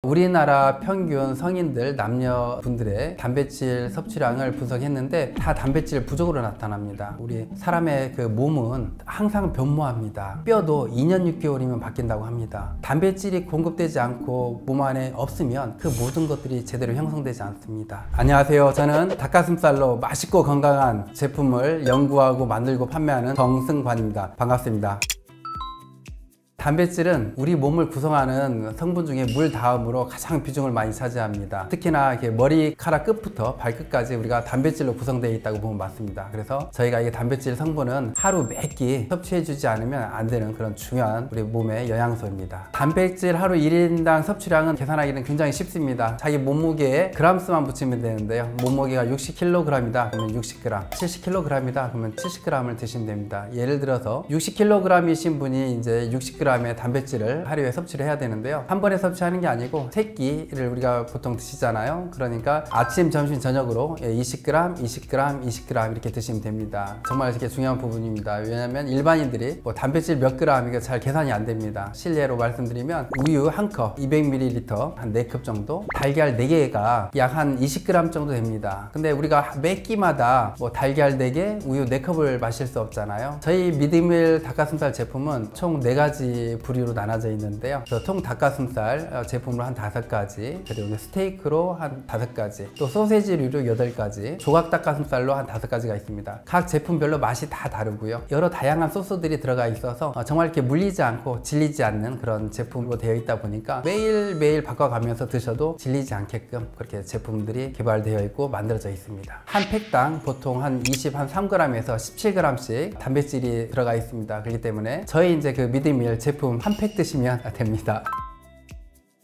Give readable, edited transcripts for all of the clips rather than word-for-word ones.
우리나라 평균 성인들 남녀분들의 단백질 섭취량을 분석했는데 다 단백질 부족으로 나타납니다. 우리 사람의 그 몸은 항상 변모합니다. 뼈도 2년 6개월이면 바뀐다고 합니다. 단백질이 공급되지 않고 몸 안에 없으면 그 모든 것들이 제대로 형성되지 않습니다. 안녕하세요. 저는 닭가슴살로 맛있고 건강한 제품을 연구하고 만들고 판매하는 정승관입니다. 반갑습니다. 단백질은 우리 몸을 구성하는 성분 중에 물 다음으로 가장 비중을 많이 차지합니다. 특히나 이렇게 머리카락 끝부터 발끝까지 우리가 단백질로 구성되어 있다고 보면 맞습니다. 그래서 저희가 이 단백질 성분은 하루 몇 끼 섭취해 주지 않으면 안 되는 그런 중요한 우리 몸의 영양소입니다. 단백질 하루 1인당 섭취량은 계산하기는 굉장히 쉽습니다. 자기 몸무게에 그램수만 붙이면 되는데요. 몸무게가 60kg이다 그러면 60g, 70kg이다 그러면 70g을 드시면 됩니다. 예를 들어서 60kg이신 분이 이제 60g의 단백질을 하루에 섭취를 해야 되는데요. 한 번에 섭취하는 게 아니고 3끼를 우리가 보통 드시잖아요. 그러니까 아침, 점심, 저녁으로 20g, 20g, 20g 이렇게 드시면 됩니다. 정말 이렇게 중요한 부분입니다. 왜냐하면 일반인들이 뭐 단백질 몇 그램 이거 잘 계산이 안 됩니다. 실례로 말씀드리면 우유 1컵 200ml 한 4컵 정도, 달걀 4개가 약 한 20g 정도 됩니다. 근데 우리가 매 끼마다 뭐 달걀 4개, 우유 4컵을 마실 수 없잖아요. 저희 미드밀 닭가슴살 제품은 총 4가지 부류로 나눠져 있는데요. 통 닭가슴살 제품으로 한 5가지, 그리고 스테이크로 한 5가지, 또 소세지류로 8가지, 조각 닭가슴살로 한 5가지가 있습니다. 각 제품별로 맛이 다 다르고요. 여러 다양한 소스들이 들어가 있어서 정말 이렇게 물리지 않고 질리지 않는 그런 제품으로 되어 있다 보니까 매일매일 바꿔가면서 드셔도 질리지 않게끔 그렇게 제품들이 개발되어 있고 만들어져 있습니다. 한 팩당 보통 한 3g에서 17g씩 단백질이 들어가 있습니다. 그렇기 때문에 저희 이제 그 미드밀 제품 한 팩 드시면 됩니다.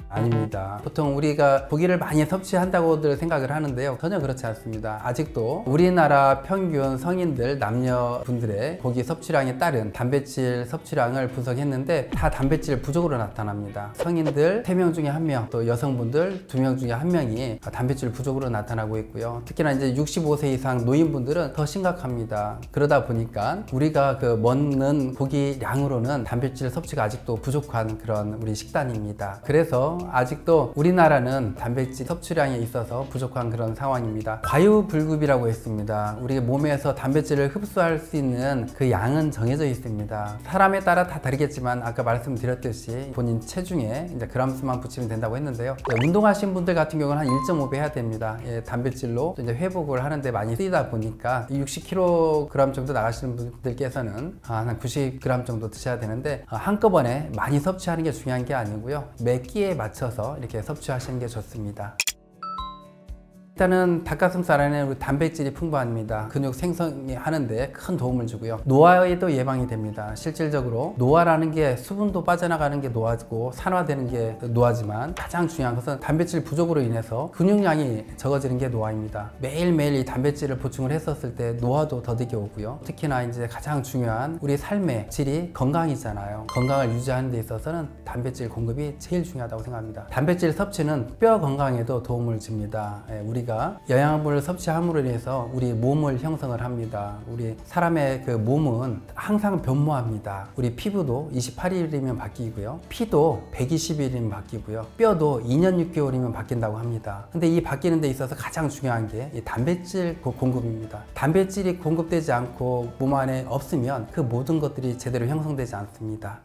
아닙니다. 보통 우리가 고기를 많이 섭취한다고들 생각을 하는데요. 전혀 그렇지 않습니다. 아직도 우리나라 평균 성인들 남녀분들의 고기 섭취량에 따른 단백질 섭취량을 분석했는데 다 단백질 부족으로 나타납니다. 성인들 3명 중에 1명, 또 여성분들 2명 중에 1명이 단백질 부족으로 나타나고 있고요. 특히나 이제 65세 이상 노인분들은 더 심각합니다. 그러다 보니까 우리가 그 먹는 고기 양으로는 단백질 섭취가 아직도 부족한 그런 우리 식단입니다. 그래서 아직도 우리나라는 단백질 섭취량에 있어서 부족한 그런 상황입니다. 과유불급이라고 했습니다. 우리 몸에서 단백질을 흡수할 수 있는 그 양은 정해져 있습니다. 사람에 따라 다 다르겠지만 아까 말씀드렸듯이 본인 체중에 이제 그램수만 붙이면 된다고 했는데요. 운동하신 분들 같은 경우는 한 1.5배 해야 됩니다. 단백질로 이제 회복을 하는데 많이 쓰이다 보니까 60kg 정도 나가시는 분들께서는 한 90g 정도 드셔야 되는데 한꺼번에 많이 섭취하는 게 중요한 게 아니고요. 매 끼에 맞춰서 이렇게 섭취하시는 게 좋습니다. 일단은 닭가슴살 안에는 단백질이 풍부합니다. 근육 생성이 하는데 큰 도움을 주고요. 노화에도 예방이 됩니다. 실질적으로 노화라는 게 수분도 빠져나가는 게 노화고 산화되는 게 노화지만 가장 중요한 것은 단백질 부족으로 인해서 근육량이 적어지는 게 노화입니다. 매일매일 이 단백질을 보충을 했었을 때 노화도 더디게 오고요. 특히나 이제 가장 중요한 우리 삶의 질이 건강이잖아요. 건강을 유지하는 데 있어서는 단백질 공급이 제일 중요하다고 생각합니다. 단백질 섭취는 뼈 건강에도 도움을 줍니다. 우리가 영양분을 섭취함으로 인해서 우리 몸을 형성을 합니다. 우리 사람의 그 몸은 항상 변모합니다. 우리 피부도 28일이면 바뀌고요. 피도 120일이면 바뀌고요. 뼈도 2년 6개월이면 바뀐다고 합니다. 근데 이 바뀌는 데 있어서 가장 중요한 게 이 단백질 공급입니다. 단백질이 공급되지 않고 몸 안에 없으면 그 모든 것들이 제대로 형성되지 않습니다.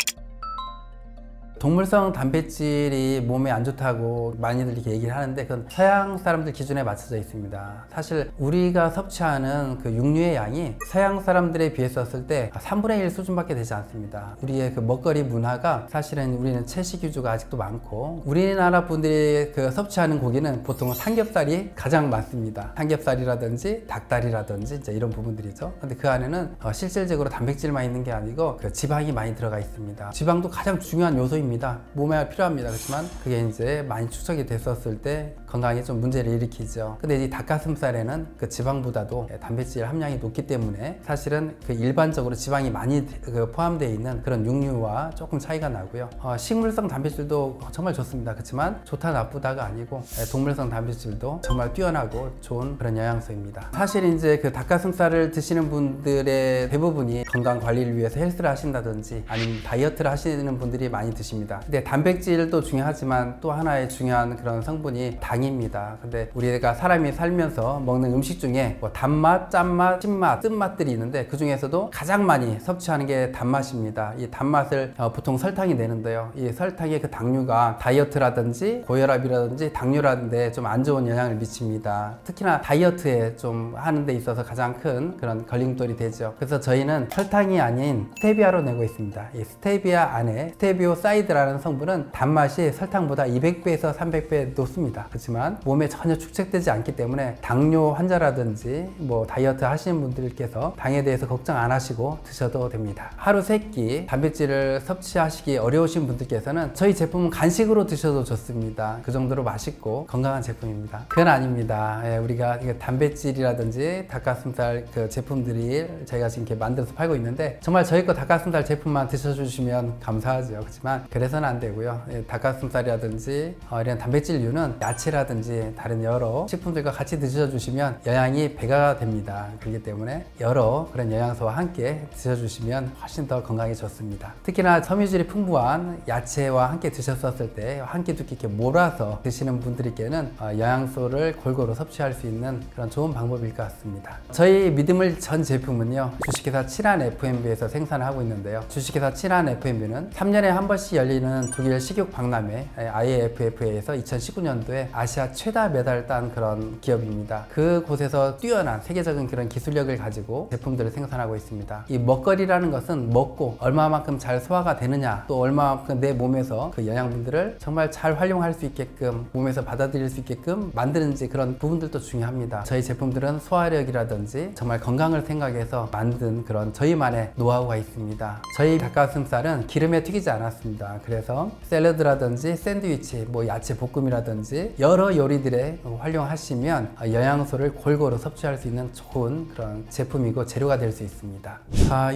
동물성 단백질이 몸에 안 좋다고 많이들 이렇게 얘기를 하는데 그건 서양 사람들 기준에 맞춰져 있습니다. 사실 우리가 섭취하는 그 육류의 양이 서양 사람들에 비했었을 때 3분의 1 수준밖에 되지 않습니다. 우리의 그 먹거리 문화가 사실은 우리는 채식 위주가 아직도 많고 우리나라 분들이 그 섭취하는 고기는 보통 삼겹살이 가장 많습니다. 삼겹살이라든지 닭다리라든지 이제 이런 부분들이죠. 근데 그 안에는 실질적으로 단백질만 있는 게 아니고 그 지방이 많이 들어가 있습니다. 지방도 가장 중요한 요소입니다. 몸에 필요합니다. 그렇지만 그게 이제 많이 축적이 됐었을 때 건강에 좀 문제를 일으키죠. 근데 이 닭가슴살에는 그 지방보다도 단백질 함량이 높기 때문에 사실은 그 일반적으로 지방이 많이 포함되어 있는 그런 육류와 조금 차이가 나고요. 식물성 단백질도 정말 좋습니다. 그렇지만 좋다 나쁘다가 아니고 동물성 단백질도 정말 뛰어나고 좋은 그런 영양소입니다. 사실 이제 그 닭가슴살을 드시는 분들의 대부분이 건강 관리를 위해서 헬스를 하신다든지 아니면 다이어트를 하시는 분들이 많이 드십니다. 것입니다. 근데 단백질도 중요하지만 또 하나의 중요한 그런 성분이 당입니다. 근데 우리가 사람이 살면서 먹는 음식 중에 뭐 단맛, 짠맛, 신맛, 쓴맛들이 있는데 그 중에서도 가장 많이 섭취하는 게 단맛입니다. 이 단맛을 보통 설탕이 내는데요. 이 설탕의 그 당류가 다이어트라든지 고혈압이라든지 당뇨라는데 좀 안 좋은 영향을 미칩니다. 특히나 다이어트에 좀 하는 데 있어서 가장 큰 그런 걸림돌이 되죠. 그래서 저희는 설탕이 아닌 스테비아로 내고 있습니다. 이 스테비아 안에 스테비오사이드라는 성분은 단맛이 설탕보다 200배에서 300배 높습니다. 그렇지만 몸에 전혀 축적되지 않기 때문에 당뇨 환자라든지 뭐 다이어트 하시는 분들께서 당에 대해서 걱정 안 하시고 드셔도 됩니다. 하루 3끼 단백질을 섭취하시기 어려우신 분들께서는 저희 제품은 간식으로 드셔도 좋습니다. 그 정도로 맛있고 건강한 제품입니다. 그건 아닙니다. 우리가 단백질이라든지 닭가슴살 그 제품들이 저희가 지금 이렇게 만들어서 팔고 있는데 정말 저희 거 닭가슴살 제품만 드셔주시면 감사하죠. 그렇지만 그래서는 안 되고요. 닭가슴살이라든지 이런 단백질류는 야채라든지 다른 여러 식품들과 같이 드셔주시면 영양이 배가 됩니다. 그렇기 때문에 여러 그런 영양소와 함께 드셔주시면 훨씬 더 건강에 좋습니다. 특히나 섬유질이 풍부한 야채와 함께 드셨었을 때 한 끼 두 끼 이렇게 몰아서 드시는 분들께는 영양소를 골고루 섭취할 수 있는 그런 좋은 방법일 것 같습니다. 저희 믿음을 전 제품은요, 주식회사 칠한 FMB에서 생산을 하고 있는데요. 주식회사 칠한 FMB는 3년에 한 번씩 열리는 독일 식육 박람회 IAFF에서 2019년도에 아시아 최다 메달을 딴 그런 기업입니다. 그곳에서 뛰어난 세계적인 그런 기술력을 가지고 제품들을 생산하고 있습니다. 이 먹거리라는 것은 먹고 얼마만큼 잘 소화가 되느냐, 또 얼마만큼 내 몸에서 그 영양분들을 정말 잘 활용할 수 있게끔 몸에서 받아들일 수 있게끔 만드는지 그런 부분들도 중요합니다. 저희 제품들은 소화력이라든지 정말 건강을 생각해서 만든 그런 저희만의 노하우가 있습니다. 저희 닭가슴살은 기름에 튀기지 않았습니다. 그래서 샐러드라든지 샌드위치, 뭐 야채 볶음이라든지 여러 요리들에 활용하시면 영양소를 골고루 섭취할 수 있는 좋은 그런 제품이고 재료가 될 수 있습니다.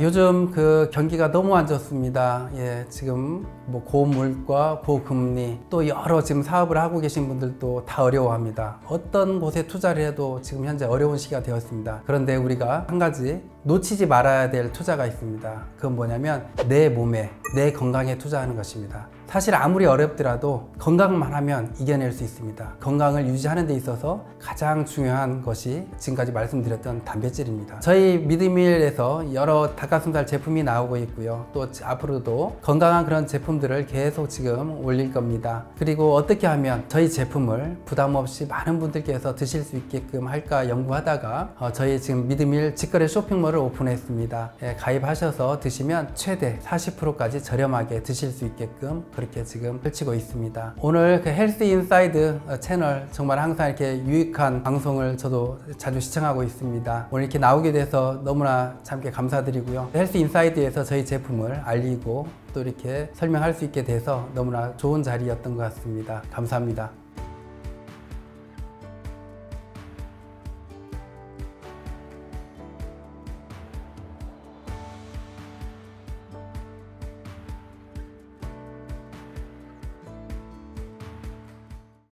요즘 그 경기가 너무 안 좋습니다. 지금 뭐 고물가, 고금리, 또 여러 지금 사업을 하고 계신 분들도 다 어려워합니다. 어떤 곳에 투자를 해도 지금 현재 어려운 시기가 되었습니다. 그런데 우리가 한 가지 놓치지 말아야 될 투자가 있습니다. 그건 뭐냐면 내 몸에, 내 건강에 투자하는 것입니다. 사실 아무리 어렵더라도 건강만 하면 이겨낼 수 있습니다. 건강을 유지하는 데 있어서 가장 중요한 것이 지금까지 말씀드렸던 단백질입니다. 저희 미드밀에서 여러 닭가슴살 제품이 나오고 있고요. 또 앞으로도 건강한 그런 제품들을 계속 지금 올릴 겁니다. 그리고 어떻게 하면 저희 제품을 부담 없이 많은 분들께서 드실 수 있게끔 할까 연구하다가 저희 지금 미드밀 직거래 쇼핑몰을 오픈했습니다. 가입하셔서 드시면 최대 40%까지 저렴하게 드실 수 있게끔 그렇게 지금 펼치고 있습니다. 오늘 그 헬스 인사이드 채널 정말 항상 이렇게 유익한 방송을 저도 자주 시청하고 있습니다. 오늘 이렇게 나오게 돼서 너무나 참게 감사드리고요. 헬스 인사이드에서 저희 제품을 알리고 또 이렇게 설명할 수 있게 돼서 너무나 좋은 자리였던 것 같습니다. 감사합니다.